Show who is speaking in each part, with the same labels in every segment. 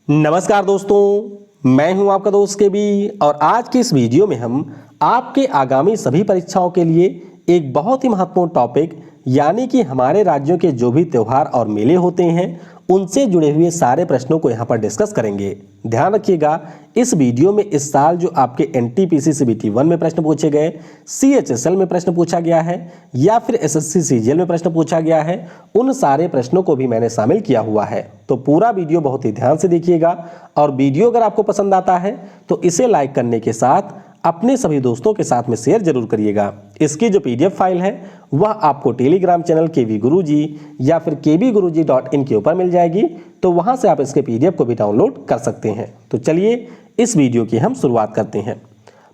Speaker 1: नमस्कार दोस्तों, मैं हूं आपका दोस्त के बी और आज की इस वीडियो में हम आपके आगामी सभी परीक्षाओं के लिए एक बहुत ही महत्वपूर्ण टॉपिक यानी कि हमारे राज्यों के जो भी त्यौहार और मेले होते हैं उनसे जुड़े हुए सारे प्रश्नों को यहाँ पर डिस्कस करेंगे। ध्यान रखिएगा, इस वीडियो में इस साल जो आपके एनटीपीसी सीबीटी 1 में प्रश्न पूछे गए, सीएचएसएल में प्रश्न पूछा गया है या फिर एसएससी सीजीएल में प्रश्न पूछा गया है, उन सारे प्रश्नों को भी मैंने शामिल किया हुआ है। तो पूरा वीडियो बहुत ही ध्यान से देखिएगा और वीडियो अगर आपको पसंद आता है तो इसे लाइक करने के साथ अपने सभी दोस्तों के साथ में शेयर जरूर करिएगा। इसकी जो पीडीएफ फाइल है वह आपको टेलीग्राम चैनल केवी गुरुजी या फिर kbguruji.in के ऊपर मिल जाएगी, तो वहां से आप इसके पीडीएफ को भी डाउनलोड कर सकते हैं। तो चलिए इस वीडियो की हम शुरुआत करते हैं।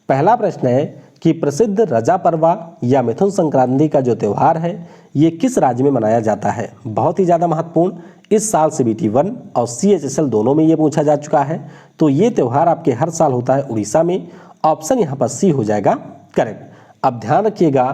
Speaker 1: पहला प्रश्न है कि प्रसिद्ध रजा पर्वा या मिथुन संक्रांति का जो त्यौहार है ये किस राज्य में मनाया जाता है। बहुत ही ज़्यादा महत्वपूर्ण, इस साल सीबीटी 1 और सीएचएसएल दोनों में ये पूछा जा चुका है। तो ये त्यौहार आपके हर साल होता है उड़ीसा में। ऑप्शन यहाँ पर सी हो जाएगा करेक्ट। अब ध्यान रखिएगा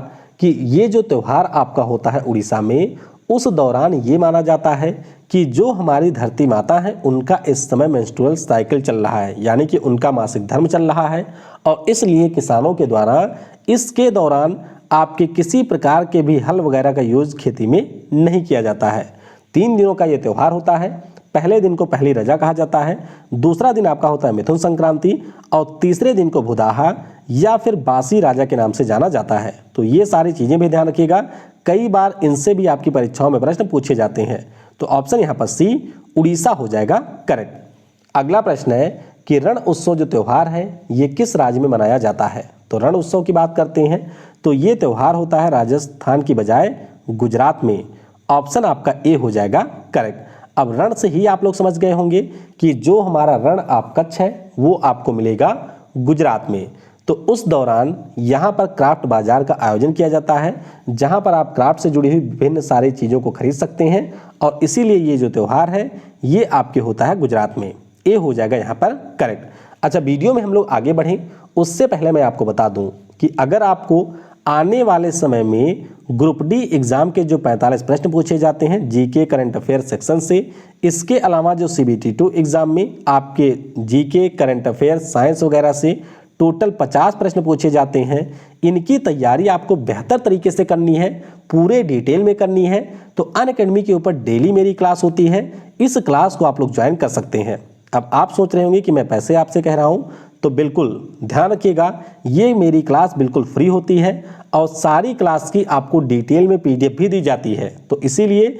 Speaker 1: कि ये जो त्यौहार आपका होता है उड़ीसा में, उस दौरान ये माना जाता है कि जो हमारी धरती माता है उनका इस समय मेंस्ट्रुअल साइकिल चल रहा है, यानी कि उनका मासिक धर्म चल रहा है और इसलिए किसानों के द्वारा इसके दौरान आपके किसी प्रकार के भी हल वगैरह का यूज खेती में नहीं किया जाता है। 3 दिनों का ये त्यौहार होता है। पहले दिन को पहली रजा कहा जाता है, दूसरा दिन आपका होता है मिथुन संक्रांति और तीसरे दिन को भुदाहा या फिर बासी राजा के नाम से जाना जाता है। तो ये सारी चीजें भी ध्यान रखिएगा, कई बार इनसे भी आपकी परीक्षाओं में प्रश्न पूछे जाते हैं। तो ऑप्शन यहाँ पर सी उड़ीसा हो जाएगा करेक्ट। अगला प्रश्न है कि रण उत्सव जो त्यौहार है ये किस राज्य में मनाया जाता है। तो रण उत्सव की बात करते हैं तो ये त्यौहार होता है राजस्थान की बजाय गुजरात में। ऑप्शन आपका ए हो जाएगा करेक्ट। अब रण से ही आप लोग समझ गए होंगे कि जो हमारा रण आप कच्छ है वो आपको मिलेगा गुजरात में। तो उस दौरान यहाँ पर क्राफ्ट बाजार का आयोजन किया जाता है जहाँ पर आप क्राफ्ट से जुड़ी हुई विभिन्न सारी चीज़ों को खरीद सकते हैं और इसीलिए ये जो त्यौहार है ये आपके होता है गुजरात में। ए हो जाएगा यहाँ पर करेक्ट। अच्छा, वीडियो में हम लोग आगे बढ़ें उससे पहले मैं आपको बता दूं कि अगर आपको आने वाले समय में ग्रुप डी एग्जाम के जो 45 प्रश्न पूछे जाते हैं जीके करंट अफेयर सेक्शन से, इसके अलावा जो सीबीटी 2 एग्जाम में आपके जीके करंट अफेयर साइंस वगैरह से टोटल 50 प्रश्न पूछे जाते हैं, इनकी तैयारी आपको बेहतर तरीके से करनी है, पूरे डिटेल में करनी है। तो अनअकैडमी के ऊपर डेली मेरी क्लास होती है, इस क्लास को आप लोग ज्वाइन कर सकते हैं। अब आप सोच रहे होंगे कि मैं पैसे आपसे कह रहा हूँ, तो बिल्कुल ध्यान रखिएगा, ये मेरी क्लास बिल्कुल फ्री होती है और सारी क्लास की आपको डिटेल में पीडीएफ भी दी जाती है। तो इसीलिए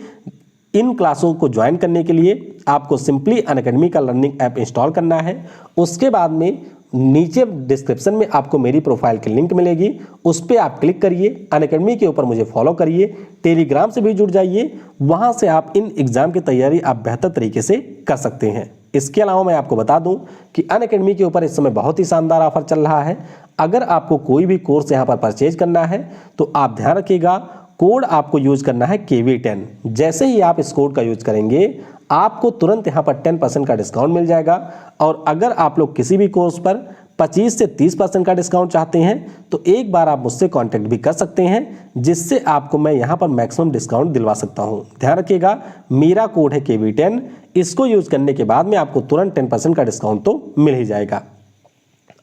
Speaker 1: इन क्लासों को ज्वाइन करने के लिए आपको सिंपली अनअकैडमी का लर्निंग ऐप इंस्टॉल करना है। उसके बाद में नीचे डिस्क्रिप्शन में आपको मेरी प्रोफाइल की लिंक मिलेगी, उस पर आप क्लिक करिए, अनअकैडमी के ऊपर मुझे फॉलो करिए, टेलीग्राम से भी जुड़ जाइए, वहाँ से आप इन एग्जाम की तैयारी आप बेहतर तरीके से कर सकते हैं। इसके अलावा मैं आपको बता दूं कि अनअकैडमी के ऊपर इस समय बहुत ही शानदार ऑफर चल रहा है। अगर आपको कोई भी कोर्स यहाँ पर परचेज करना है तो आप ध्यान रखिएगा, कोड आपको यूज करना है KV10। जैसे ही आप इस कोड का यूज करेंगे आपको तुरंत यहाँ पर 10% का डिस्काउंट मिल जाएगा। और अगर आप लोग किसी भी कोर्स पर 25 से 30% का डिस्काउंट चाहते हैं तो एक बार आप मुझसे कांटेक्ट भी कर सकते हैं, जिससे आपको मैं यहाँ पर मैक्सिमम डिस्काउंट दिलवा सकता हूँ। ध्यान रखिएगा, मेरा कोड है KV10, इसको यूज करने के बाद में आपको तुरंत 10% का डिस्काउंट तो मिल ही जाएगा।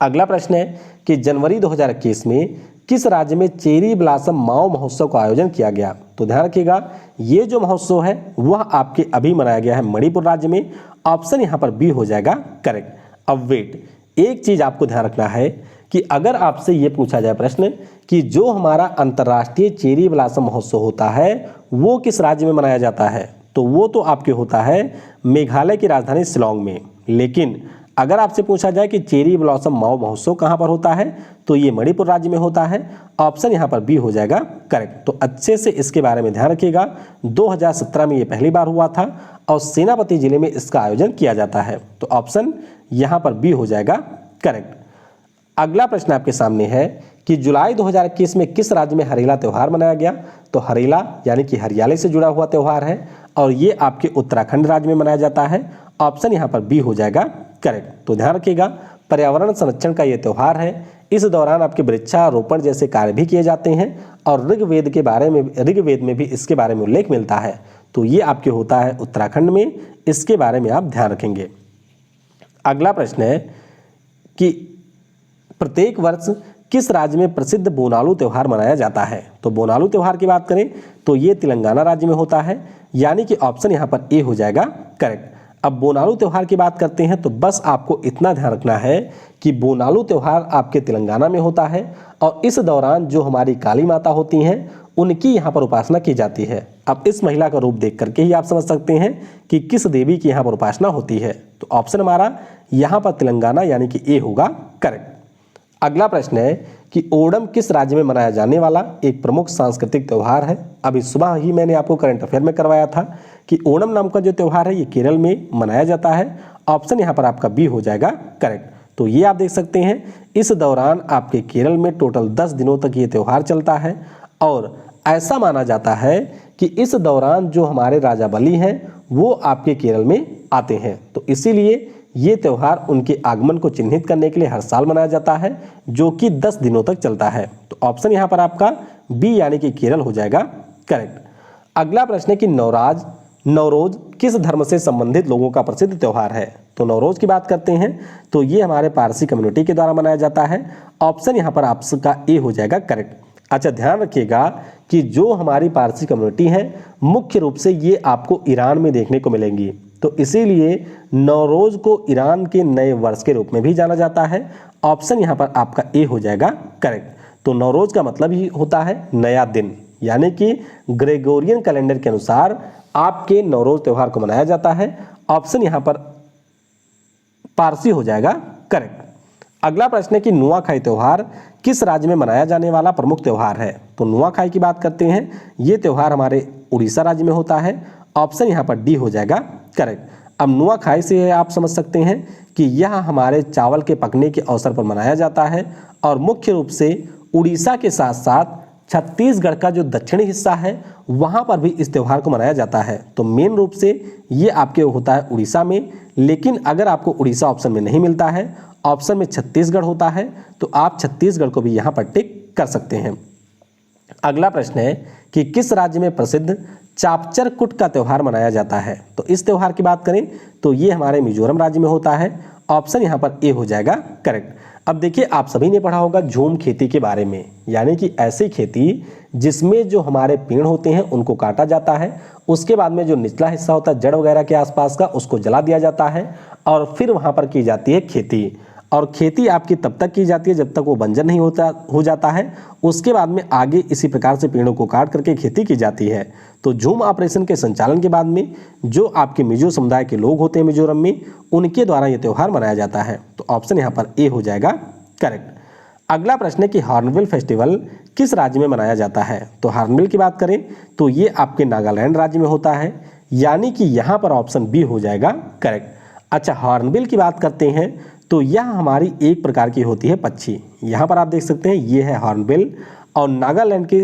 Speaker 1: अगला प्रश्न है कि जनवरी 2021 में किस राज्य में चेरी ब्लॉसम माओ महोत्सव का आयोजन किया गया। तो ध्यान रखिएगा, ये जो महोत्सव है वह आपके अभी मनाया गया है मणिपुर राज्य में। ऑप्शन यहाँ पर बी हो जाएगा करेक्ट। अब वेट, एक चीज आपको ध्यान रखना है कि अगर आपसे ये पूछा जाए प्रश्न कि जो हमारा अंतर्राष्ट्रीय चेरी ब्लॉसम महोत्सव होता है वो किस राज्य में मनाया जाता है, तो वो तो आपके होता है मेघालय की राजधानी शिलोंग में। लेकिन अगर आपसे पूछा जाए कि चेरी ब्लॉसम माओ महोत्सव कहाँ पर होता है तो ये मणिपुर राज्य में होता है। ऑप्शन यहाँ पर बी हो जाएगा करेक्ट। तो अच्छे से इसके बारे में ध्यान रखिएगा, 2017 में ये पहली बार हुआ था और सेनापति जिले में इसका आयोजन किया जाता है। तो ऑप्शन यहाँ पर बी हो जाएगा करेक्ट। अगला प्रश्न आपके सामने है कि जुलाई 2021 में किस राज्य में हरेला त्यौहार मनाया गया। तो हरेला यानी कि हरियाली से जुड़ा हुआ त्यौहार है और ये आपके उत्तराखंड राज्य में मनाया जाता है। ऑप्शन यहाँ पर बी हो जाएगा करेक्ट। तो ध्यान रखिएगा, पर्यावरण संरक्षण का ये त्यौहार है। इस दौरान आपके वृक्षारोपण जैसे कार्य भी किए जाते हैं और ऋग्वेद में भी इसके बारे में उल्लेख मिलता है। तो ये आपके होता है उत्तराखंड में, इसके बारे में आप ध्यान रखेंगे। अगला प्रश्न है कि प्रत्येक वर्ष किस राज्य में प्रसिद्ध बोनालू त्यौहार मनाया जाता है। तो बोनालू त्यौहार की बात करें तो ये तेलंगाना राज्य में होता है, यानी कि ऑप्शन यहाँ पर ए हो जाएगा करेक्ट। अब बोनालू त्यौहार की बात करते हैं तो बस आपको इतना ध्यान रखना है कि बोनालू त्यौहार आपके तेलंगाना में होता है और इस दौरान जो हमारी काली माता होती हैं उनकी यहाँ पर उपासना की जाती है। अब इस महिला का रूप देख करके ही आप समझ सकते हैं कि किस देवी की यहाँ पर उपासना होती है। तो ऑप्शन हमारा यहाँ पर तेलंगाना यानी कि ए होगा करेक्ट। अगला प्रश्न है कि ओणम किस राज्य में मनाया जाने वाला एक प्रमुख सांस्कृतिक त्यौहार है। अभी सुबह ही मैंने आपको करंट अफेयर में करवाया था कि ओणम नाम का जो त्यौहार है ये केरल में मनाया जाता है। ऑप्शन यहाँ पर आपका बी हो जाएगा करेक्ट। तो ये आप देख सकते हैं इस दौरान आपके केरल में टोटल 10 दिनों तक ये त्यौहार चलता है और ऐसा माना जाता है कि इस दौरान जो हमारे राजा बलि हैं वो आपके केरल में आते हैं। तो इसीलिए ये त्यौहार उनके आगमन को चिन्हित करने के लिए हर साल मनाया जाता है जो कि 10 दिनों तक चलता है। तो ऑप्शन यहाँ पर आपका बी यानी कि केरल हो जाएगा करेक्ट। अगला प्रश्न है कि नवरोज किस धर्म से संबंधित लोगों का प्रसिद्ध त्यौहार है। तो नवरोज की बात करते हैं तो ये हमारे पारसी कम्युनिटी के द्वारा मनाया जाता है। ऑप्शन यहाँ पर आपका ए हो जाएगा करेक्ट। अच्छा ध्यान रखिएगा कि जो हमारी पारसी कम्युनिटी है मुख्य रूप से ये आपको ईरान में देखने को मिलेंगी। तो इसीलिए नवरोज को ईरान के नए वर्ष के रूप में भी जाना जाता है। ऑप्शन यहाँ पर आपका ए हो जाएगा करेक्ट। तो नवरोज का मतलब ही होता है नया दिन, यानी कि ग्रेगोरियन कैलेंडर के अनुसार आपके नवरोज त्यौहार को मनाया जाता है। ऑप्शन यहाँ पर पारसी हो जाएगा करेक्ट। अगला प्रश्न है कि नुआखाई त्यौहार किस राज्य में मनाया जाने वाला प्रमुख त्यौहार है। तो नुआखाई की बात करते हैं ये त्यौहार हमारे उड़ीसा राज्य में होता है। ऑप्शन यहाँ पर डी हो जाएगा करेक्ट। अब नुआखाई से आप समझ सकते हैं कि यह हमारे चावल के पकने के अवसर पर मनाया जाता है और मुख्य रूप से उड़ीसा के साथ साथ छत्तीसगढ़ का जो दक्षिणी हिस्सा है वहाँ पर भी इस त्यौहार को मनाया जाता है। तो मेन रूप से ये आपके होता है उड़ीसा में, लेकिन अगर आपको उड़ीसा ऑप्शन में नहीं मिलता है, ऑप्शन में छत्तीसगढ़ होता है, तो आप छत्तीसगढ़ को भी यहाँ पर टिक कर सकते हैं। अगला प्रश्न है कि किस राज्य में प्रसिद्ध चापचर कुट का त्यौहार मनाया जाता है। तो इस त्यौहार की बात करें तो ये हमारे मिजोरम राज्य में होता है। ऑप्शन यहाँ पर ए हो जाएगा करेक्ट। अब देखिए आप सभी ने पढ़ा होगा झूम खेती के बारे में, यानी कि ऐसी खेती जिसमें जो हमारे पेड़ होते हैं उनको काटा जाता है, उसके बाद में जो निचला हिस्सा होता है जड़ वगैरह के आसपास का उसको जला दिया जाता है और फिर वहाँ पर की जाती है खेती। और खेती आपकी तब तक की जाती है जब तक वो बंजर नहीं हो जाता है। उसके बाद में आगे इसी प्रकार से पेड़ों को काट करके खेती की जाती है। तो झूम ऑपरेशन के संचालन के बाद में जो आपके मिजो समुदाय के लोग होते हैं मिजोरम में, उनके द्वारा ये त्यौहार मनाया जाता है। तो ऑप्शन यहाँ पर ए हो जाएगा करेक्ट। अगला प्रश्न है कि हॉर्नबिल फेस्टिवल किस राज्य में मनाया जाता है। तो हॉर्नबिल की बात करें तो ये आपके नागालैंड राज्य में होता है, यानी कि यहाँ पर ऑप्शन बी हो जाएगा करेक्ट। अच्छा हॉर्नबिल की बात करते हैं तो यह हमारी एक प्रकार की होती है पक्षी। यहाँ पर आप देख सकते हैं ये है हॉर्नबिल और नागालैंड के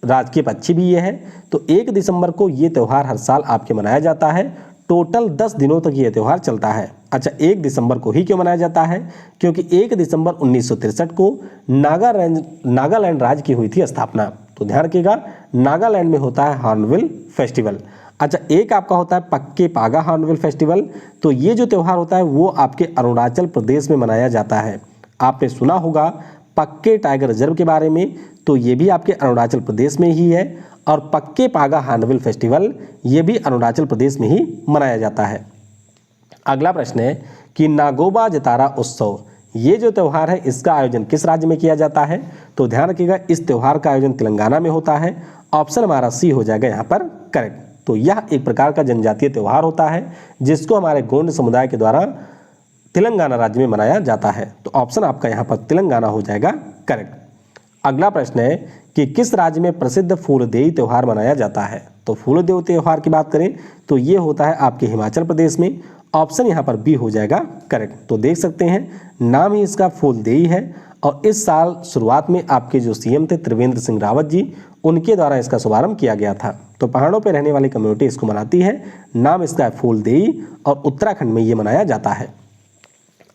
Speaker 1: राजकीय पक्षी भी ये है। तो 1 दिसंबर को ये त्यौहार हर साल आपके मनाया जाता है। टोटल 10 दिनों तक ये त्यौहार चलता है। अच्छा 1 दिसंबर को ही क्यों मनाया जाता है, क्योंकि 1 दिसंबर 1963 को नागालैंड राज्य की हुई थी स्थापना। तो ध्यान रखिएगा नागालैंड में होता है हॉर्नबिल फेस्टिवल। अच्छा एक आपका होता है पक्के पागा हॉर्नबिल फेस्टिवल। तो ये जो त्यौहार होता है वो आपके अरुणाचल प्रदेश में मनाया जाता है। आपने सुना होगा पक्के टाइगर रिजर्व के बारे में, तो ये भी आपके अरुणाचल प्रदेश में ही है और पक्के पागा हॉर्नबिल फेस्टिवल ये भी अरुणाचल प्रदेश में ही मनाया जाता है। अगला प्रश्न है कि नागोबा जतारा उत्सव ये जो त्यौहार है इसका आयोजन किस राज्य में किया जाता है। तो ध्यान रखिएगा इस त्यौहार का आयोजन तेलंगाना में होता है। ऑप्शन हमारा सी हो जाएगा यहाँ पर करेक्ट। तो यह एक प्रकार का जनजातीय त्यौहार होता है जिसको हमारे गोंड समुदाय के द्वारा तेलंगाना राज्य में मनाया जाता है। तो ऑप्शन आपका यहाँ पर तेलंगाना हो जाएगा करेक्ट। अगला प्रश्न है कि किस राज्य में प्रसिद्ध फूलदेई त्यौहार मनाया जाता है। तो फूलदेई त्यौहार की बात करें तो ये होता है आपके हिमाचल प्रदेश में। ऑप्शन यहाँ पर बी हो जाएगा करेक्ट। तो देख सकते हैं नाम ही इसका फूलदेई है और इस साल शुरुआत में आपके जो सीएम थे त्रिवेंद्र सिंह रावत जी, उनके द्वारा इसका शुभारंभ किया गया था। तो पहाड़ों पर रहने वाली कम्युनिटी इसको मनाती है। नाम इसका है फूलदेई और उत्तराखंड में ये मनाया जाता है।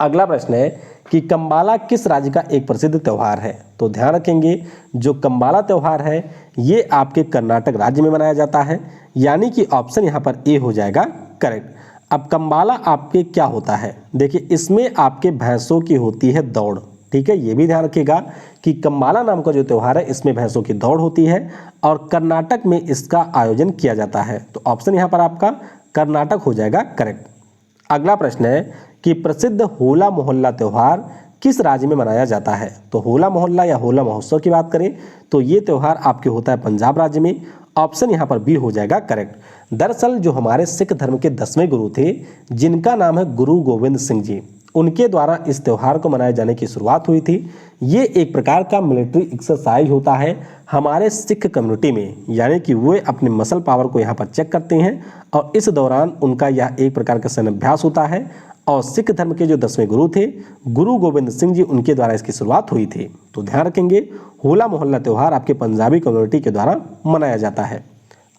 Speaker 1: अगला प्रश्न है कि कंबाला किस राज्य का एक प्रसिद्ध त्यौहार है। तो ध्यान रखेंगे जो कंबाला त्यौहार है ये आपके कर्नाटक राज्य में मनाया जाता है, यानी कि ऑप्शन यहाँ पर ए हो जाएगा करेक्ट। अब कंबाला आपके क्या होता है, देखिए इसमें आपके भैंसों की होती है दौड़, ठीक है, ये भी ध्यान रखिएगा कि कंबाला नाम का जो त्यौहार है इसमें भैंसों की दौड़ होती है और कर्नाटक में इसका आयोजन किया जाता है। तो ऑप्शन यहाँ पर आपका कर्नाटक हो जाएगा करेक्ट। अगला प्रश्न है कि प्रसिद्ध होला मोहल्ला त्यौहार किस राज्य में मनाया जाता है। तो होला मोहल्ला या होला महोत्सव की बात करें तो ये त्यौहार आपके होता है पंजाब राज्य में। ऑप्शन यहाँ पर बी हो जाएगा करेक्ट। दरअसल जो हमारे सिख धर्म के 10वें गुरु थे जिनका नाम है गुरु गोविंद सिंह जी, उनके द्वारा इस त्यौहार को मनाए जाने की शुरुआत हुई थी। ये एक प्रकार का मिलिट्री एक्सरसाइज होता है हमारे सिख कम्युनिटी में, यानी कि वे अपने मसल पावर को यहाँ पर चेक करते हैं और इस दौरान उनका यह एक प्रकार का सैन्याभ्यास होता है। और सिख धर्म के जो 10वें गुरु थे गुरु गोविंद सिंह जी, उनके द्वारा इसकी शुरुआत हुई थी। तो ध्यान रखेंगे होला मोहल्ला त्यौहार आपके पंजाबी कम्युनिटी के द्वारा मनाया जाता है।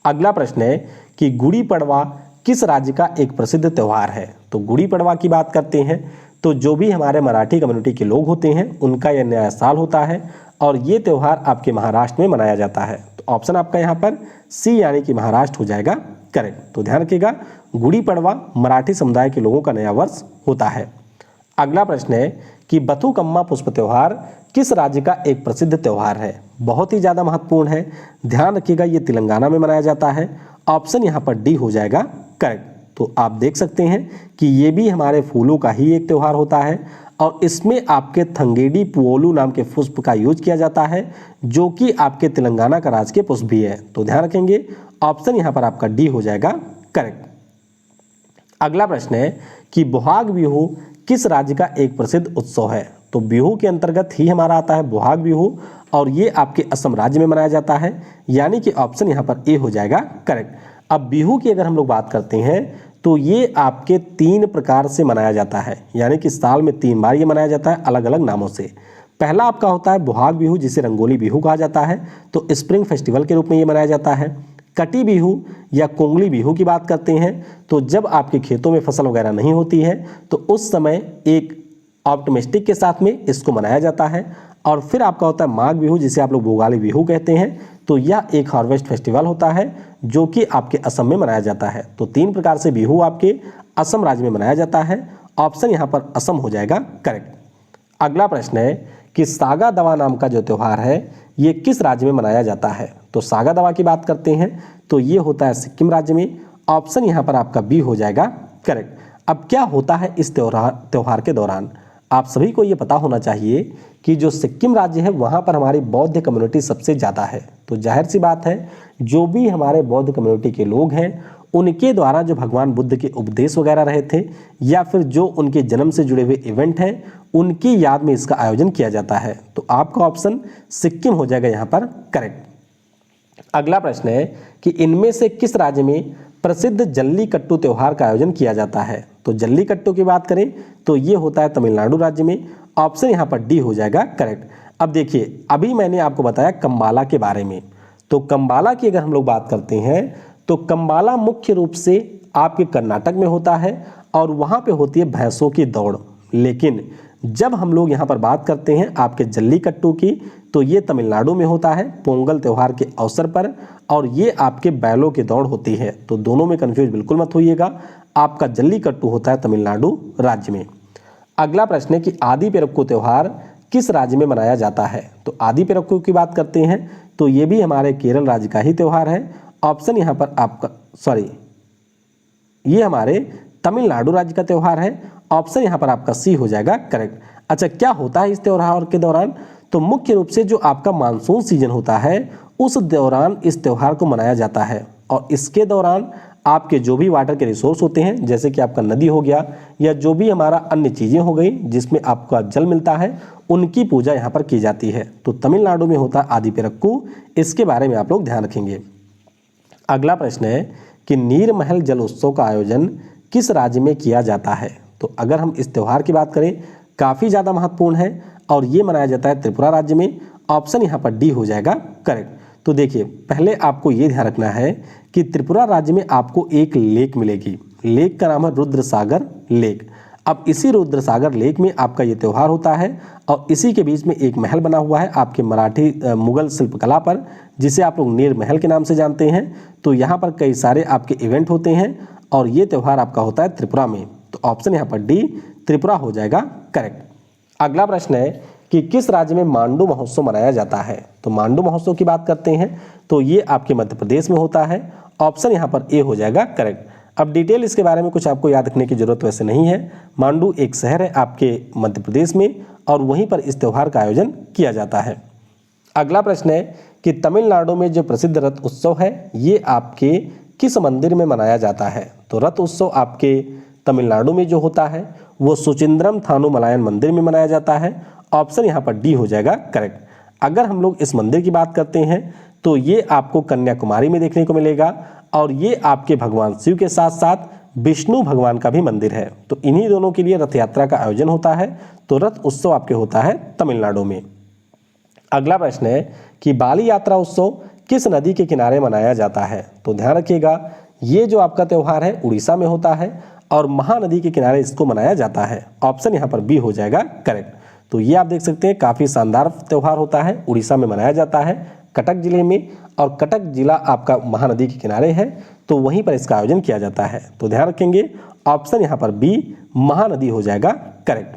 Speaker 1: अगला प्रश्न है कि गुड़ी पड़वा किस राज्य का एक प्रसिद्ध त्यौहार है। तो गुड़ी पड़वा की बात करते हैं तो जो भी हमारे मराठी कम्युनिटी के लोग होते हैं उनका यह नया साल होता है और ये त्यौहार आपके महाराष्ट्र में मनाया जाता है। तो ऑप्शन आपका यहाँ पर सी यानी कि महाराष्ट्र हो जाएगा करेक्ट। तो ध्यान रखिएगा गुड़ी पड़वा मराठी समुदाय के लोगों का नया वर्ष होता है। अगला प्रश्न है कि बथुकम्मा पुष्प त्यौहार किस राज्य का एक प्रसिद्ध त्यौहार है। बहुत ही ज़्यादा महत्वपूर्ण है, ध्यान रखिएगा ये तेलंगाना में मनाया जाता है। ऑप्शन यहाँ पर डी हो जाएगा करेक्ट। तो आप देख सकते हैं कि ये भी हमारे फूलों का ही एक त्यौहार होता है और इसमें आपके थंगेडी पुओलू नाम के पुष्प का यूज किया जाता है जो कि आपके तेलंगाना का राजकीय पुष्प भी है। तो ध्यान रखेंगे ऑप्शन यहाँ पर आपका डी हो जाएगा करेक्ट। अगला प्रश्न है कि बोहाग बिहू किस राज्य का एक प्रसिद्ध उत्सव है। तो बिहू के अंतर्गत ही हमारा आता है बोहाग बिहू और ये आपके असम राज्य में मनाया जाता है, यानी कि ऑप्शन यहाँ पर ए हो जाएगा करेक्ट। अब बिहू की अगर हम लोग बात करते हैं तो ये आपके 3 प्रकार से मनाया जाता है, यानी कि साल में 3 बार ये मनाया जाता है अलग अलग नामों से। पहला आपका होता है बोहाग बिहू जिसे रंगोली बिहू कहा जाता है, तो स्प्रिंग फेस्टिवल के रूप में ये मनाया जाता है। कटी बिहू या कोंगली बिहू की बात करते हैं तो जब आपके खेतों में फसल वगैरह नहीं होती है तो उस समय एक ऑप्टिमिस्टिक के साथ में इसको मनाया जाता है। और फिर आपका होता है माघ बिहू जिसे आप लोग भोगाली बिहू कहते हैं, तो यह एक हार्वेस्ट फेस्टिवल होता है जो कि आपके असम में मनाया जाता है। तो 3 प्रकार से बिहू आपके असम राज्य में मनाया जाता है। ऑप्शन यहाँ पर असम हो जाएगा करेक्ट। अगला प्रश्न है कि सागा दावा नाम का जो त्यौहार है ये किस राज्य में मनाया जाता है। तो सागा दावा की बात करते हैं तो ये होता है सिक्किम राज्य में। ऑप्शन यहाँ पर आपका बी हो जाएगा करेक्ट। अब क्या होता है इस त्यौहार के दौरान, आप सभी को ये पता होना चाहिए कि जो सिक्किम राज्य है वहाँ पर हमारी बौद्ध कम्युनिटी सबसे ज़्यादा है। तो जाहिर सी बात है जो भी हमारे बौद्ध कम्युनिटी के लोग हैं उनके द्वारा जो भगवान बुद्ध के उपदेश वगैरह रहे थे या फिर जो उनके जन्म से जुड़े हुए इवेंट हैं उनकी याद में इसका आयोजन किया जाता है। तो आपका ऑप्शन सिक्किम हो जाएगा यहाँ पर करेक्ट। अगला प्रश्न है कि इनमें से किस राज्य में प्रसिद्ध जल्लीकट्टू त्यौहार का आयोजन किया जाता है। तो जल्लीकट्टू की बात करें तो ये होता है तमिलनाडु राज्य में। ऑप्शन यहाँ पर डी हो जाएगा करेक्ट। अब देखिए अभी मैंने आपको बताया कंबाला के बारे में, तो कंबाला की अगर हम लोग बात करते हैं तो कंबाला मुख्य रूप से आपके कर्नाटक में होता है और वहाँ पे होती है भैंसों की दौड़। लेकिन जब हम लोग यहाँ पर बात करते हैं आपके जल्लीकट्टू की तो ये तमिलनाडु में होता है पोंगल त्यौहार के अवसर पर और ये आपके बैलों की दौड़ होती है। तो दोनों में कंफ्यूज बिल्कुल मत होइएगा, आपका जल्लीकट्टू होता है तमिलनाडु राज्य में। अगला प्रश्न है कि आदि पेरक्कू त्यौहार किस राज्य में मनाया जाता है। तो आदि पेरक्कू की बात करते हैं तो ये भी हमारे केरल राज्य का ही त्यौहार है। ऑप्शन यहाँ पर आपका ये हमारे तमिलनाडु राज्य का त्यौहार है। ऑप्शन यहाँ पर आपका सी हो जाएगा करेक्ट। अच्छा, क्या होता है इस त्यौहार के दौरान, तो मुख्य रूप से जो आपका मानसून सीजन होता है उस दौरान इस त्यौहार को मनाया जाता है और इसके दौरान आपके जो भी वाटर के रिसोर्स होते हैं जैसे कि आपका नदी हो गया या जो भी हमारा अन्य चीज़ें हो गई जिसमें आपका जल मिलता है उनकी पूजा यहाँ पर की जाती है। तो तमिलनाडु में होता है आदि पेरक्कू, इसके बारे में आप लोग ध्यान रखेंगे। अगला प्रश्न है कि नीरमहल जल उत्सव का आयोजन किस राज्य में किया जाता है। तो अगर हम इस त्यौहार की बात करें काफ़ी ज़्यादा महत्वपूर्ण है और ये मनाया जाता है त्रिपुरा राज्य में। ऑप्शन यहाँ पर डी हो जाएगा करेक्ट। तो देखिए पहले आपको ये ध्यान रखना है कि त्रिपुरा राज्य में आपको एक लेक मिलेगी, लेक का नाम है रुद्रसागर लेक। अब इसी रुद्रसागर लेक में आपका ये त्यौहार होता है और इसी के बीच में एक महल बना हुआ है आपके मराठी मुगल शिल्पकला पर जिसे आप लोग नीर महल के नाम से जानते हैं। तो यहाँ पर कई सारे आपके इवेंट होते हैं और ये त्यौहार आपका होता है त्रिपुरा में। तो ऑप्शन यहाँ पर डी त्रिपुरा हो जाएगा करेक्ट। अगला प्रश्न है कि किस राज्य में मांडू महोत्सव मनाया जाता है। तो मांडू महोत्सव की बात करते हैं तो ये आपके मध्य प्रदेश में होता है। ऑप्शन यहाँ पर ए हो जाएगा करेक्ट। अब डिटेल इसके बारे में कुछ आपको याद रखने की जरूरत वैसे नहीं है। मांडू एक शहर है आपके मध्य प्रदेश में और वहीं पर इस त्यौहार का आयोजन किया जाता है। अगला प्रश्न है कि तमिलनाडु में जो प्रसिद्ध रथ उत्सव है ये आपके किस मंदिर में मनाया जाता है। तो रथ उत्सव आपके तमिलनाडु में जो होता है वो सुचिंद्रम थानुमलायन मंदिर में मनाया जाता है। ऑप्शन यहाँ पर डी हो जाएगा करेक्ट। अगर हम लोग इस मंदिर की बात करते हैं तो ये आपको कन्याकुमारी में देखने को मिलेगा और ये आपके भगवान शिव के साथ साथ विष्णु भगवान का भी मंदिर है। तो इन्हीं दोनों के लिए रथ यात्रा का आयोजन होता है। तो रथ उत्सव आपके होता है तमिलनाडु में। अगला प्रश्न है कि बाली यात्रा उत्सव किस नदी के किनारे मनाया जाता है। तो ध्यान रखिएगा ये जो आपका त्यौहार है उड़ीसा में होता है और महानदी के किनारे इसको मनाया जाता है। ऑप्शन यहाँ पर बी हो जाएगा करेक्ट। तो ये आप देख सकते हैं काफ़ी शानदार त्यौहार होता है, उड़ीसा में मनाया जाता है कटक जिले में, और कटक जिला आपका महानदी के किनारे है तो वहीं पर इसका आयोजन किया जाता है। तो ध्यान रखेंगे ऑप्शन यहाँ पर बी महानदी हो जाएगा करेक्ट।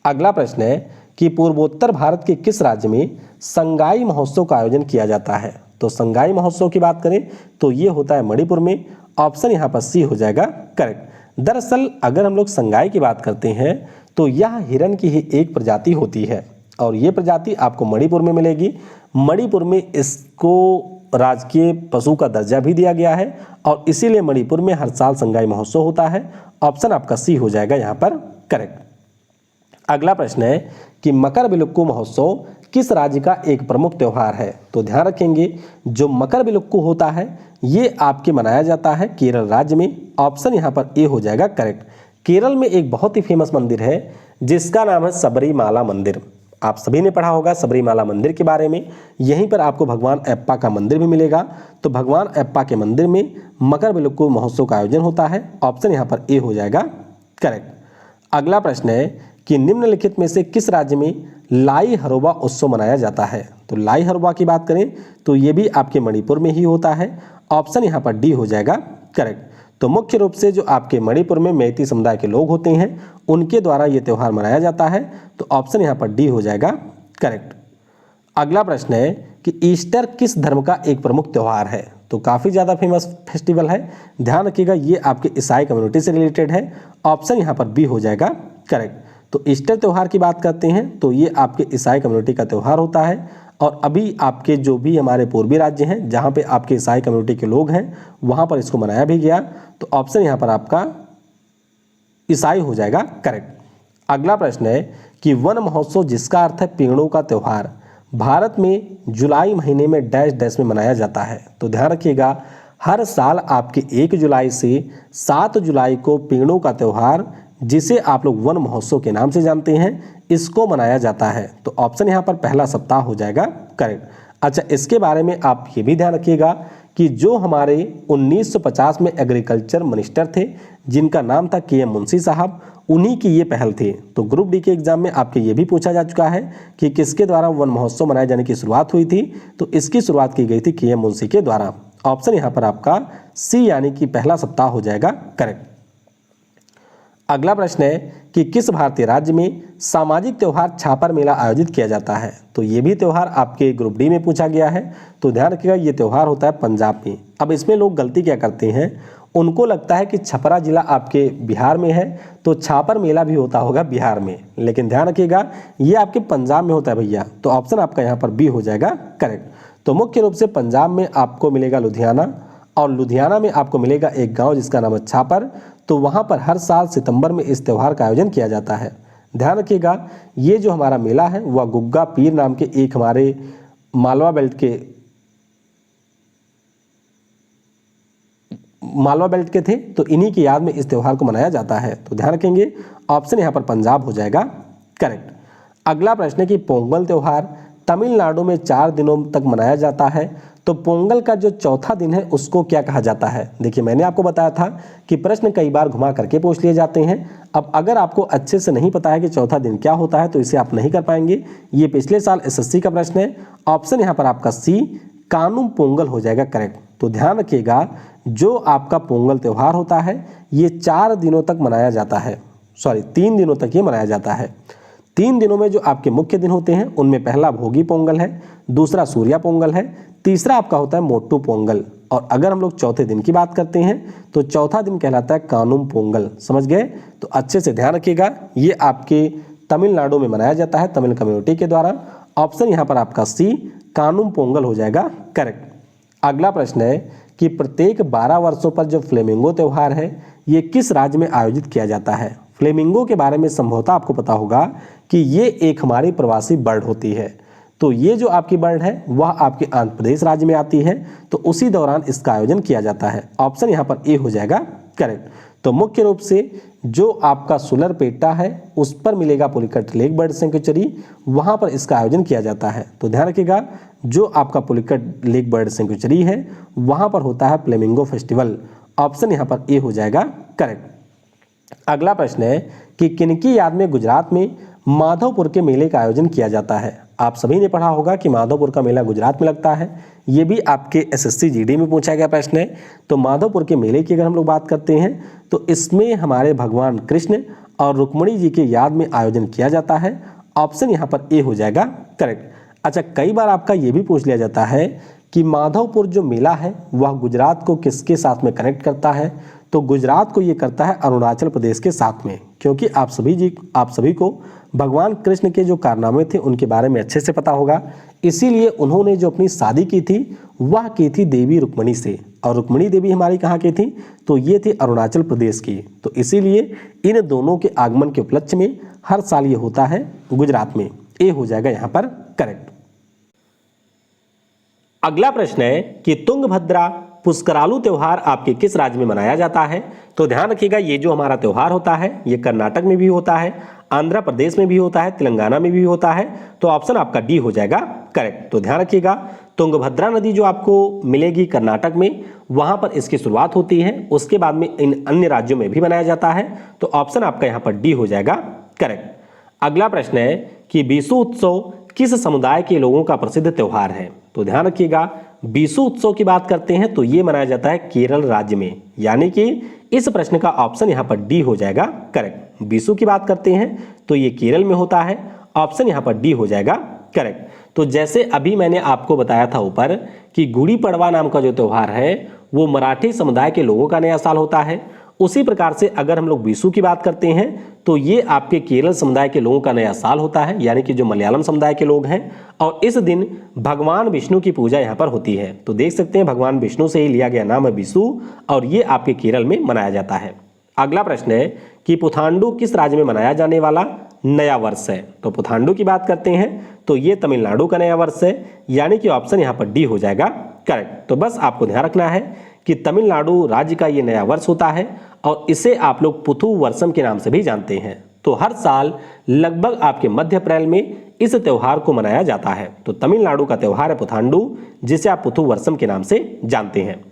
Speaker 1: अगला प्रश्न है कि पूर्वोत्तर भारत के किस राज्य में संगाई महोत्सव का आयोजन किया जाता है। तो संगाई महोत्सव की बात करें तो ये होता है मणिपुर में। ऑप्शन यहाँ पर सी हो जाएगा करेक्ट। दरअसल अगर हम लोग संगाई की बात करते हैं तो यह हिरण की ही एक प्रजाति होती है और ये प्रजाति आपको मणिपुर में मिलेगी। मणिपुर में इसको राजकीय पशु का दर्जा भी दिया गया है और इसीलिए मणिपुर में हर साल संगाई महोत्सव होता है। ऑप्शन आपका सी हो जाएगा यहाँ पर करेक्ट। अगला प्रश्न है कि मकरविलुक्कू महोत्सव किस राज्य का एक प्रमुख त्यौहार है। तो ध्यान रखेंगे जो मकरविलुक्कू होता है ये आपके मनाया जाता है केरल राज्य में। ऑप्शन यहाँ पर ए हो जाएगा करेक्ट। केरल में एक बहुत ही फेमस मंदिर है जिसका नाम है सबरीमाला मंदिर। आप सभी ने पढ़ा होगा सबरीमाला मंदिर के बारे में। यहीं पर आपको भगवान अयप्पा का मंदिर भी मिलेगा। तो भगवान अयप्पा के मंदिर में मकरविलुक्कू महोत्सव का आयोजन होता है। ऑप्शन यहाँ पर ए हो जाएगा करेक्ट। अगला प्रश्न है कि निम्नलिखित में से किस राज्य में लाई हरोबा उत्सव मनाया जाता है। तो लाई हरोबा की बात करें तो ये भी आपके मणिपुर में ही होता है। ऑप्शन यहाँ पर डी हो जाएगा करेक्ट। तो मुख्य रूप से जो आपके मणिपुर में मैती समुदाय के लोग होते हैं उनके द्वारा ये त्यौहार मनाया जाता है। तो ऑप्शन यहाँ पर डी हो जाएगा करेक्ट। अगला प्रश्न है कि ईस्टर किस धर्म का एक प्रमुख त्यौहार है। तो काफ़ी ज़्यादा फेमस फेस्टिवल है। ध्यान रखिएगा ये आपके ईसाई कम्युनिटी से रिलेटेड है। ऑप्शन यहाँ पर बी हो जाएगा करेक्ट। तो ईस्टर त्यौहार की बात करते हैं तो ये आपके ईसाई कम्युनिटी का त्यौहार होता है और अभी आपके जो भी हमारे पूर्वी राज्य हैं जहाँ पे आपके ईसाई कम्युनिटी के लोग हैं वहाँ पर इसको मनाया भी गया। तो ऑप्शन यहाँ पर आपका ईसाई हो जाएगा करेक्ट। अगला प्रश्न है कि वन महोत्सव जिसका अर्थ है पेड़ों का त्यौहार भारत में जुलाई महीने में डैश डैश में मनाया जाता है। तो ध्यान रखिएगा हर साल आपके 1 जुलाई से 7 जुलाई को पेड़ों का त्यौहार जिसे आप लोग वन महोत्सव के नाम से जानते हैं इसको मनाया जाता है। तो ऑप्शन यहाँ पर पहला सप्ताह हो जाएगा करेक्ट। अच्छा इसके बारे में आप ये भी ध्यान रखिएगा कि जो हमारे 1950 में एग्रीकल्चर मिनिस्टर थे जिनका नाम था के एम मुंशी साहब, उन्हीं की ये पहल थी। तो ग्रुप डी के एग्जाम में आपके ये भी पूछा जा चुका है कि किसके द्वारा वन महोत्सव मनाए जाने की शुरुआत हुई थी। तो इसकी शुरुआत की गई थी के एम मुंशी के द्वारा। ऑप्शन यहाँ पर आपका सी यानी कि पहला सप्ताह हो जाएगा करेक्ट। अगला प्रश्न है कि किस भारतीय राज्य में सामाजिक त्यौहार छापर मेला आयोजित किया जाता है। तो ये भी त्यौहार आपके ग्रुप डी में पूछा गया है। तो ध्यान रखिएगा ये त्यौहार होता है पंजाब में। अब इसमें लोग गलती क्या करते हैं, उनको लगता है कि छपरा जिला आपके बिहार में है तो छापर मेला भी होता होगा बिहार में, लेकिन ध्यान रखिएगा ये आपके पंजाब में होता है भैया। तो ऑप्शन आपका यहाँ पर बी हो जाएगा करेक्ट। तो मुख्य रूप से पंजाब में आपको मिलेगा लुधियाना और लुधियाना में आपको मिलेगा एक गांव जिसका नाम है छापर। तो वहां पर हर साल सितंबर में इस त्यौहार का आयोजन किया जाता है। ध्यान रखिएगा ये जो हमारा मेला है वह गुग्गा पीर नाम के एक हमारे मालवा बेल्ट के थे, तो इन्हीं की याद में इस त्यौहार को मनाया जाता है। तो ध्यान रखेंगे ऑप्शन यहाँ पर पंजाब हो जाएगा करेक्ट। अगला प्रश्न है कि पोंगल त्यौहार तमिलनाडु में 4 दिनों तक मनाया जाता है। तो पोंगल का जो चौथा दिन है उसको क्या कहा जाता है। देखिए मैंने आपको बताया था कि प्रश्न कई बार घुमा करके पूछ लिए जाते हैं। अब अगर आपको अच्छे से नहीं पता है कि चौथा दिन क्या होता है तो इसे आप नहीं कर पाएंगे। ये पिछले साल एसएससी का प्रश्न है। ऑप्शन यहाँ पर आपका सी कानुम पोंगल हो जाएगा करेक्ट। तो ध्यान रखिएगा, जो आपका पोंगल त्यौहार होता है ये 4 दिनों तक मनाया जाता है, 3 दिनों तक ये मनाया जाता है। 3 दिनों में जो आपके मुख्य दिन होते हैं उनमें पहला भोगी पोंगल है, दूसरा सूर्या पोंगल है, तीसरा आपका होता है मोट्टू पोंगल, और अगर हम लोग चौथे दिन की बात करते हैं तो चौथा दिन कहलाता है कानुम पोंगल। समझ गए? तो अच्छे से ध्यान रखिएगा, ये आपके तमिलनाडु में मनाया जाता है तमिल कम्युनिटी के द्वारा। ऑप्शन यहाँ पर आपका सी कानुम पोंगल हो जाएगा करेक्ट। अगला प्रश्न है कि प्रत्येक 12 वर्षों पर जो फ्लेमिंगो त्यौहार है ये किस राज्य में आयोजित किया जाता है। फ्लेमिंगो के बारे में संभवतः आपको पता होगा कि ये एक हमारी प्रवासी बर्ड होती है। तो ये जो आपकी बर्ड है वह आपके आंध्र प्रदेश राज्य में आती है, तो उसी दौरान इसका आयोजन किया जाता है। ऑप्शन यहाँ पर ए हो जाएगा करेक्ट। तो मुख्य रूप से जो आपका सुलरपेटा है उस पर मिलेगा पुलिकट लेक बर्ड सेंचुरी, वहाँ पर इसका आयोजन किया जाता है। तो ध्यान रखिएगा, जो आपका पुलिकट लेक बर्ड सेंचुरी है वहाँ पर होता है फ्लेमिंगो फेस्टिवल। ऑप्शन यहाँ पर ए हो जाएगा करेक्ट। अगला प्रश्न है कि किनकी याद में गुजरात में माधवपुर के मेले का आयोजन किया जाता है। आप सभी ने पढ़ा होगा कि माधवपुर का मेला गुजरात में लगता है, ये भी आपके एसएससी जीडी में पूछा गया प्रश्न है। तो माधवपुर के मेले की अगर हम लोग बात करते हैं तो इसमें हमारे भगवान कृष्ण और रुक्मिणी जी के याद में आयोजन किया जाता है। ऑप्शन यहाँ पर ए हो जाएगा करेक्ट। अच्छा, कई बार आपका ये भी पूछ लिया जाता है कि माधवपुर जो मेला है वह गुजरात को किसके साथ में कनेक्ट करता है। तो गुजरात को ये करता है अरुणाचल प्रदेश के साथ में, क्योंकि आप सभी को भगवान कृष्ण के जो कारनामे थे उनके बारे में अच्छे से पता होगा। इसीलिए उन्होंने जो अपनी शादी की थी वह की थी देवी रुक्मिणी से, और रुक्मिणी देवी हमारी कहाँ की थी, तो ये थी अरुणाचल प्रदेश की। तो इसीलिए इन दोनों के आगमन के उपलक्ष्य में हर साल ये होता है गुजरात में। ए हो जाएगा यहाँ पर करेक्ट। अगला प्रश्न है कि तुंगभद्रा पुष्करालू त्योहार आपके किस राज्य में मनाया जाता है। तो ध्यान रखिएगा, ये जो हमारा त्योहार होता है ये कर्नाटक में भी होता है, आंध्र प्रदेश में भी होता है, तेलंगाना में भी होता है। तो ऑप्शन आपका डी हो जाएगा करेक्ट। तो ध्यान रखिएगा, तुंगभद्रा नदी जो आपको मिलेगी कर्नाटक में, वहां पर इसकी शुरुआत होती है, उसके बाद में इन अन्य राज्यों में भी मनाया जाता है। तो ऑप्शन आपका यहाँ पर डी हो जाएगा करेक्ट। अगला प्रश्न है कि बीसू उत्सव किस समुदाय के लोगों का प्रसिद्ध त्योहार है। तो ध्यान रखिएगा, बीसू उत्सव की बात करते हैं तो ये मनाया जाता है केरल राज्य में, यानी कि इस प्रश्न का ऑप्शन यहाँ पर डी हो जाएगा करेक्ट। बीसू की बात करते हैं तो ये केरल में होता है। ऑप्शन यहाँ पर डी हो जाएगा करेक्ट। तो जैसे अभी मैंने आपको बताया था ऊपर कि गुड़ी पड़वा नाम का जो त्यौहार है वो मराठी समुदाय के लोगों का नया साल होता है, उसी प्रकार से अगर हम लोग बीसू की बात करते हैं तो ये आपके केरल समुदाय के लोगों का नया साल होता है, यानी कि जो मलयालम समुदाय के लोग हैं। और इस दिन भगवान विष्णु की पूजा यहाँ पर होती है। तो देख सकते हैं भगवान विष्णु से ही लिया गया नाम है बीसू, और ये आपके केरल में मनाया जाता है। अगला प्रश्न है कि पुथांडु किस राज्य में मनाया जाने वाला नया वर्ष है। तो पुथांडु की बात करते हैं तो ये तमिलनाडु का नया वर्ष है, यानी कि ऑप्शन यहाँ पर डी हो जाएगा करेक्ट। तो बस आपको ध्यान रखना है कि तमिलनाडु राज्य का ये नया वर्ष होता है, और इसे आप लोग पुथु वर्षम के नाम से भी जानते हैं। तो हर साल लगभग आपके मध्य अप्रैल में इस त्यौहार को मनाया जाता है। तो तमिलनाडु का त्यौहार है पुथांडु, जिसे आप पुथु वर्षम के नाम से जानते हैं।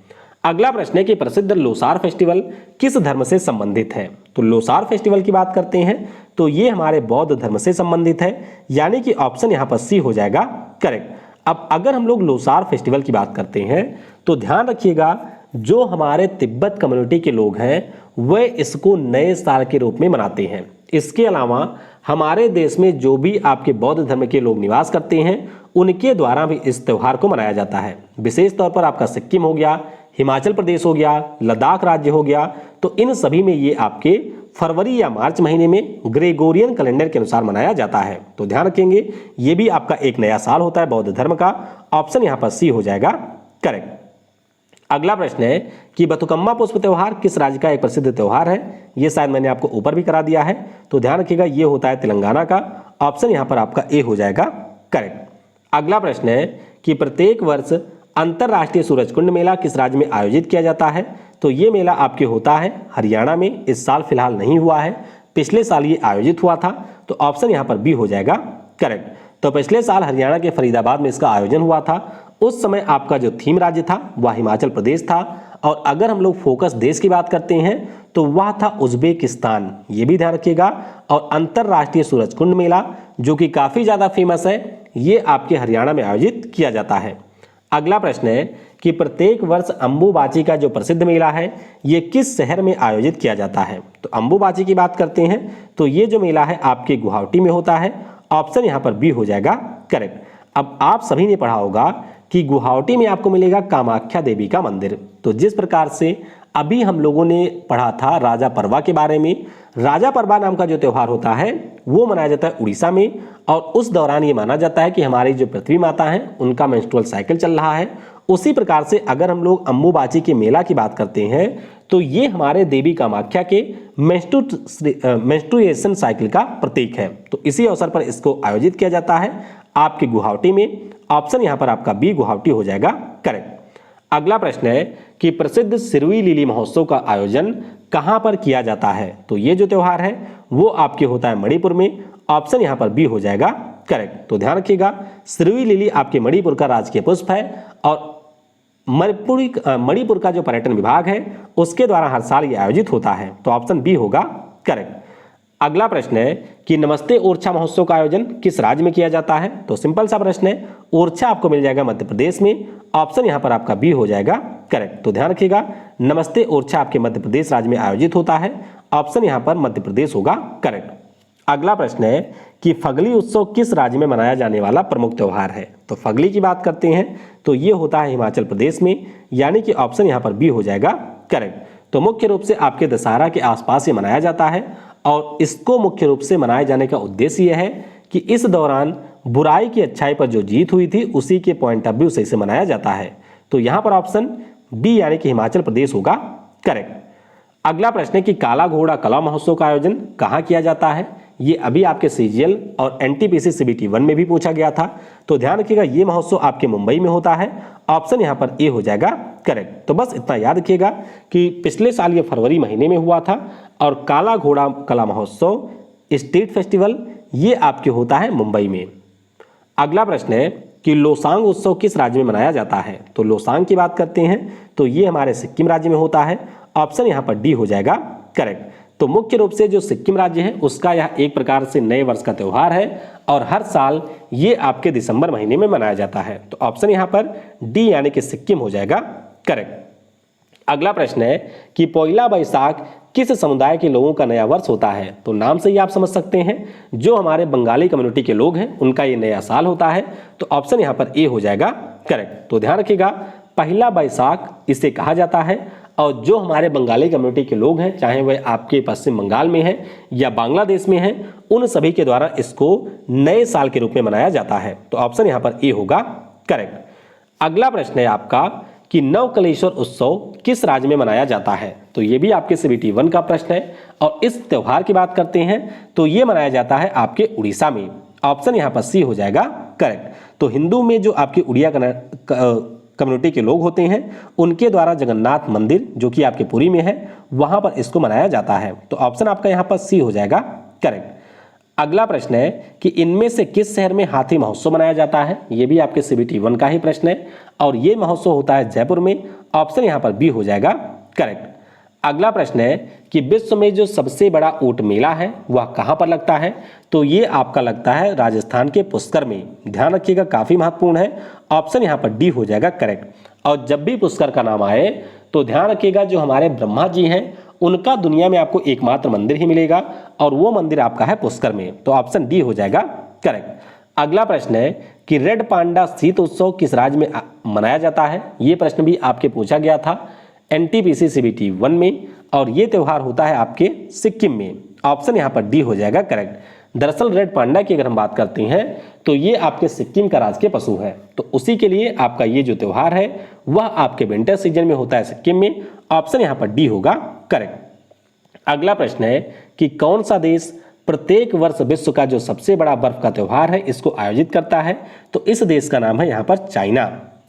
Speaker 1: अगला प्रश्न है कि प्रसिद्ध लोसार फेस्टिवल किस धर्म से संबंधित है। तो लोसार फेस्टिवल की बात करते हैं तो ये हमारे बौद्ध धर्म से संबंधित है, यानी कि ऑप्शन यहाँ पर सी हो जाएगा करेक्ट। अब अगर हम लोग लोसार फेस्टिवल की बात करते हैं तो ध्यान रखिएगा, जो हमारे तिब्बत कम्युनिटी के लोग हैं वे इसको नए साल के रूप में मनाते हैं। इसके अलावा हमारे देश में जो भी आपके बौद्ध धर्म के लोग निवास करते हैं उनके द्वारा भी इस त्यौहार को मनाया जाता है। विशेष तौर पर आपका सिक्किम हो गया, हिमाचल प्रदेश हो गया, लद्दाख राज्य हो गया, तो इन सभी में ये आपके फरवरी या मार्च महीने में ग्रेगोरियन कैलेंडर के अनुसार मनाया जाता है। तो ध्यान रखेंगे, ये भी आपका एक नया साल होता है बौद्ध धर्म का। ऑप्शन यहाँ पर सी हो जाएगा करेक्ट। अगला प्रश्न है कि बथुकम्मा पुष्प त्यौहार किस राज्य का एक प्रसिद्ध त्यौहार है। ये शायद मैंने आपको ऊपर भी करा दिया है। तो ध्यान रखिएगा, ये होता है तेलंगाना का। ऑप्शन यहाँ पर आपका ए हो जाएगा करेक्ट। अगला प्रश्न है कि प्रत्येक वर्ष अंतरराष्ट्रीय सूरजकुंड मेला किस राज्य में आयोजित किया जाता है। तो ये मेला आपके होता है हरियाणा में। इस साल फिलहाल नहीं हुआ है, पिछले साल ये आयोजित हुआ था। तो ऑप्शन यहाँ पर बी हो जाएगा करेक्ट। तो पिछले साल हरियाणा के फरीदाबाद में इसका आयोजन हुआ था। उस समय आपका जो थीम राज्य था वह हिमाचल प्रदेश था, और अगर हम लोग फोकस देश की बात करते हैं तो वह था उज्बेकिस्तान। ये भी ध्यान रखिएगा। और अंतरराष्ट्रीय सूरजकुंड मेला जो कि काफ़ी ज़्यादा फेमस है, ये आपके हरियाणा में आयोजित किया जाता है। अगला प्रश्न है कि प्रत्येक वर्ष अंबुबाची का जो प्रसिद्ध मेला है ये किस शहर में आयोजित किया जाता है। तो अंबुबाची की बात करते हैं तो ये जो मेला है आपके गुवाहाटी में होता है। ऑप्शन यहाँ पर बी हो जाएगा करेक्ट। अब आप सभी ने पढ़ा होगा कि गुवाहाटी में आपको मिलेगा कामाख्या देवी का मंदिर। तो जिस प्रकार से अभी हम लोगों ने पढ़ा था राजा परवा के बारे में, राजा परवा नाम का जो त्यौहार होता है वो मनाया जाता है उड़ीसा में, और उस दौरान ये माना जाता है कि हमारी जो पृथ्वी माता है उनका मेंस्ट्रुअल साइकिल चल रहा है। उसी प्रकार से अगर हम लोग अंबुबाची के मेला की बात करते हैं तो ये हमारे देवी कामाख्या के मेंस्ट्रुएशन साइकिल का प्रतीक है। तो इसी अवसर पर इसको आयोजित किया जाता है आपके गुवाहाटी में। ऑप्शन यहाँ पर आपका बी गुवाहाटी हो जाएगा करेक्ट। अगला प्रश्न है कि प्रसिद्ध सिरुई लिली महोत्सव का आयोजन कहां पर किया जाता है। तो ये जो त्यौहार है वो आपके होता है मणिपुर में। ऑप्शन यहां पर बी हो जाएगा करेक्ट। तो ध्यान रखिएगा सिरुई लिली आपके मणिपुर का राजकीय पुष्प है और मणिपुर का जो पर्यटन विभाग है उसके द्वारा हर साल ये आयोजित होता है। तो ऑप्शन बी होगा करेक्ट। अगला प्रश्न है कि नमस्ते ओरछा महोत्सव का आयोजन किस राज्य में किया जाता है। तो सिंपल सा प्रश्न है, ओरछा आपको मिल जाएगा मध्य प्रदेश में। ऑप्शन यहां पर आपका बी हो जाएगा करेक्ट। तो ध्यान रखिएगा नमस्ते ओरछा आपके मध्य प्रदेश राज्य में आयोजित होता है। ऑप्शन यहां पर मध्य प्रदेश होगा करेक्ट। अगला प्रश्न है कि फगली उत्सव किस राज्य में मनाया जाने वाला प्रमुख त्यौहार है। तो फगली की बात करते हैं तो ये होता है हिमाचल प्रदेश में, यानी कि ऑप्शन यहां पर बी हो जाएगा करेक्ट। तो मुख्य रूप से आपके दशहरा के आसपास ये मनाया जाता है और इसको मुख्य रूप से मनाए जाने का उद्देश्य यह है कि इस दौरान बुराई की अच्छाई पर जो जीत हुई थी उसी के पॉइंट ऑफ व्यू से इसे मनाया जाता है। तो यहां पर ऑप्शन बी यानी कि हिमाचल प्रदेश होगा करेक्ट। अगला प्रश्न है कि काला घोड़ा कला महोत्सव का आयोजन कहां किया जाता है। ये अभी आपके सीजीएल और एनटीपीसी सीबीटी 1 में भी पूछा गया था। तो ध्यान रखिएगा ये महोत्सव आपके मुंबई में होता है। ऑप्शन यहां पर ए हो जाएगा करेक्ट। तो बस इतना याद रखिएगा कि पिछले साल ये फरवरी महीने में हुआ था और काला घोड़ा कला महोत्सव स्ट्रीट फेस्टिवल ये आपके होता है मुंबई में। अगला प्रश्न है कि लोसांग उत्सव किस राज्य में मनाया जाता है। तो लोसांग की बात करते हैं तो ये हमारे सिक्किम राज्य में होता है। ऑप्शन यहां पर डी हो जाएगा करेक्ट। तो मुख्य रूप से जो सिक्किम राज्य है उसका यह एक प्रकार से नए वर्ष का त्यौहार है और हर साल ये आपके दिसंबर महीने में मनाया जाता है। तो ऑप्शन यहां पर डी यानी कि सिक्किम हो जाएगा करेक्ट। अगला प्रश्न है कि पोइला बैसाख किस समुदाय के लोगों का नया वर्ष होता है। तो नाम से ही आप समझ सकते हैं जो हमारे बंगाली कम्युनिटी के लोग हैं उनका ये नया साल होता है। तो ऑप्शन यहां पर ए हो जाएगा करेक्ट। तो ध्यान रखिएगा पहला बैसाख इसे कहा जाता है और जो हमारे बंगाली कम्युनिटी के लोग हैं चाहे वह आपके पश्चिम बंगाल में हैं या बांग्लादेश में हैं उन सभी के द्वारा इसको नए साल के रूप में मनाया जाता है। तो ऑप्शन यहां पर ए होगा करेक्ट। अगला प्रश्न है आपका कि नवकलेश्वर उत्सव किस राज्य में मनाया जाता है। तो ये भी आपके सीबीटी 1 का प्रश्न है और इस त्यौहार की बात करते हैं तो ये मनाया जाता है आपके उड़ीसा में। ऑप्शन यहां पर सी हो जाएगा करेक्ट। तो हिंदू में जो आपकी उड़िया कम्युनिटी के लोग होते हैं उनके द्वारा जगन्नाथ मंदिर जो कि आपके पुरी में है वहां पर इसको मनाया जाता है। तो ऑप्शन आपका यहां पर सी हो जाएगा करेक्ट। अगला प्रश्न है कि इनमें से किस शहर में हाथी महोत्सव मनाया जाता है। यह भी आपके सीबीटी 1 का ही प्रश्न है और यह महोत्सव होता है जयपुर में। ऑप्शन यहां पर बी हो जाएगा करेक्ट। अगला प्रश्न है कि विश्व में जो सबसे बड़ा ऊंट मेला है वह कहां पर लगता है। तो ये आपका लगता है राजस्थान के पुष्कर में। ध्यान रखिएगा काफी महत्वपूर्ण है। ऑप्शन यहां पर डी हो जाएगा करेक्ट। और जब भी पुष्कर का नाम आए तो ध्यान रखिएगा जो हमारे ब्रह्मा जी हैं उनका दुनिया में आपको एकमात्र मंदिर ही मिलेगा और वो मंदिर आपका है पुष्कर में। तो ऑप्शन डी हो जाएगा करेक्ट। अगला प्रश्न है कि रेड पांडा शीत उत्सव किस राज्य में मनाया जाता है। ये प्रश्न भी आपके पूछा गया था एनटीपीसी सीबीटी 1 में और ये त्यौहार होता है आपके सिक्किम में। ऑप्शन यहां पर डी हो जाएगा करेक्ट। दरअसल रेड पांडा की अगर हम बात करते हैं तो ये आपके सिक्किम का राजकीय पशु है। तो उसी के लिए आपका ये जो त्यौहार है वह आपके विंटर सीजन में होता है सिक्किम में। ऑप्शन यहां पर डी होगा करेक्ट। अगला प्रश्न है कि कौन सा देश प्रत्येक वर्ष विश्व का जो सबसे बड़ा बर्फ का त्यौहार है इसको आयोजित करता है। तो इस देश का नाम है यहां पर चाइना।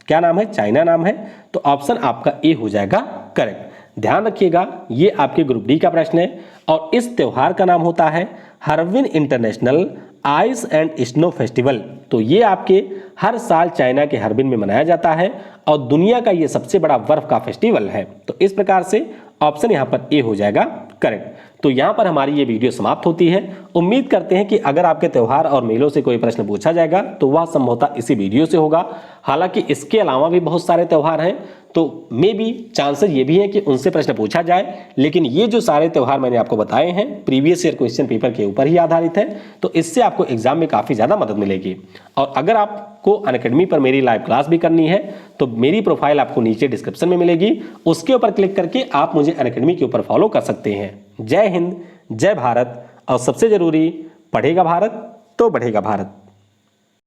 Speaker 1: क्या नाम है? चाइना नाम है। तो ऑप्शन आपका ए हो जाएगा करेक्ट। ध्यान रखिएगा ये आपके ग्रुप डी का प्रश्न है और इस त्यौहार का नाम होता है Harbin international ice and snow festival. तो ये आपके हर साल चाइना के हार्बिन में मनाया जाता है और दुनिया का ये सबसे बड़ा बर्फ का फेस्टिवल है। तो इस प्रकार से ऑप्शन यहां पर ए हो जाएगा करेक्ट। तो यहाँ पर हमारी ये वीडियो समाप्त होती है। उम्मीद करते हैं कि अगर आपके त्यौहार और मेलों से कोई प्रश्न पूछा जाएगा तो वह संभवतः इसी वीडियो से होगा। हालांकि इसके अलावा भी बहुत सारे त्यौहार हैं, तो मे बी चांसेस ये भी है कि उनसे प्रश्न पूछा जाए, लेकिन ये जो सारे त्यौहार मैंने आपको बताए हैं प्रीवियस ईयर क्वेश्चन पेपर के ऊपर ही आधारित है, तो इससे आपको एग्जाम में काफ़ी ज़्यादा मदद मिलेगी। और अगर आपको अनअकैडमी पर मेरी लाइव क्लास भी करनी है तो मेरी प्रोफाइल आपको नीचे डिस्क्रिप्शन में मिलेगी, उसके ऊपर क्लिक करके आप मुझे अनअकैडमी के ऊपर फॉलो कर सकते हैं। जय हिंद, जय भारत, और सबसे जरूरी, पढ़ेगा भारत तो बढ़ेगा भारत।